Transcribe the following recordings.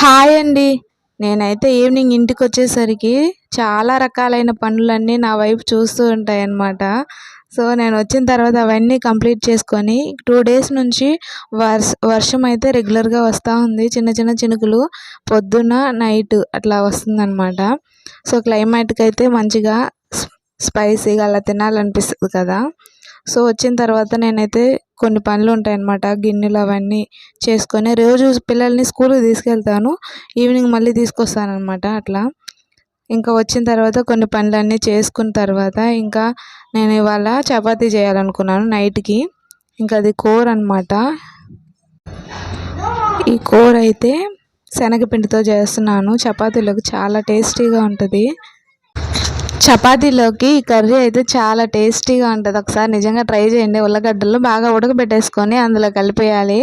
Hi అండి. నేనైతే evening ఇంటికొచ్చేసరికి చాలా రకాలైన పనులన్నీ నా వైపు చూస్తూ ఉంటాయన్నమాట. సో, నేనొచ్చిన తర్వాత అవన్నీ కంప్లీట్ చేసుకొని 2 డేస్ నుంచి వర్షం అయితే రెగ్యులర్‌గా వస్తా ఉంది. చిన్న చిన్న చినుకులు పొద్దున, నైట్ అట్లా వస్తుందన్నమాట. సో, క్లైమేట్‌కైతే మంచిగా స్పైసీగా అలా తినాలనిపిస్తది కదా! సో, వచ్చిన తర్వాత నేనైతే కొన్ని పనులుంటాయన్నమాట. గిన్నెలు అవన్నీ చేసుకొని రోజు పిల్లల్ని స్కూల్‌కి తీసుకెళ్తాను. ఈవినింగ్ మళ్ళీ తీసుకొస్తానన్నమాట అట్లా. ఇంకా వచ్చిన తర్వాత కొన్ని పనులన్నీ చేసుకున్న తర్వాత ఇంకా నేను ఇవాళ చపాతీ చేయాలనుకున్నాను నైట్‌కి. ఇంకా అది కూరన్నమాట. ఈ కూరైతే శనగపిండితో చేస్తున్నాను. చపాతీలోకి చాలా టేస్టీగా ఉంటది. చపాతీలోకి ఈ కర్రీ అయితే చాలా టేస్టీగా ఉంటుంది. ఒకసారి నిజంగా ట్రై చేయండి. ఉల్లగడ్డలు బాగా ఉడకబెట్టేసుకొని అందులో కలిపేయాలి.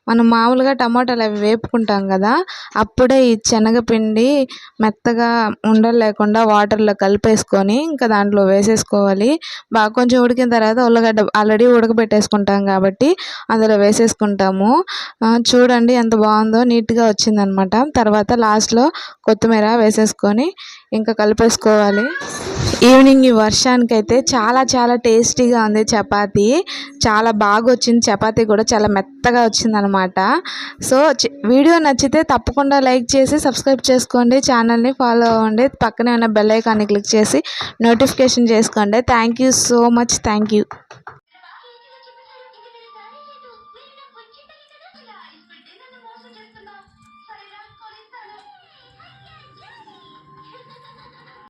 మనం మామూలుగా టమాటాలు అవి వేపుకుంటాం కదా! అప్పుడే ఈ శనగపిండి మెత్తగా ఉండలు లేకుండా వాటర్‌లో కలిపేసుకొని ఇంకా దాంట్లో వేసేసుకోవాలి. బాగా కొంచెం ఉడికిన తర్వాత ఉల్లగడ్డ ఆల్రెడీ ఉడకబెట్టేసుకుంటాం కాబట్టి అందులో వేసేసుకుంటాము. చూడండి ఎంత బాగుందో నీట్‌గా వచ్చిందనమాట. తర్వాత లాస్ట్‌లో కొత్తిమీర వేసేసుకొని ఇంకా కలిపేసుకోవాలి. ఈవినింగ్ ఈ వర్షానికైతే చాలా చాలా టేస్టీగా ఉంది చపాతీ. చాలా బాగొచ్చింది చపాతీ కూడా చాలా మెత్తగా వచ్చిందనమాట. సో, వీడియో నచ్చితే తప్పకుండా లైక్ చేసి సబ్స్క్రైబ్ చేసుకోండి. ఛానల్ని ఫాలో అవ్వండి. పక్కనే ఉన్న బెల్ ఐకాన్ని క్లిక్ చేసి నోటిఫికేషన్ చేసుకోండి. Thank you so much. Thank you.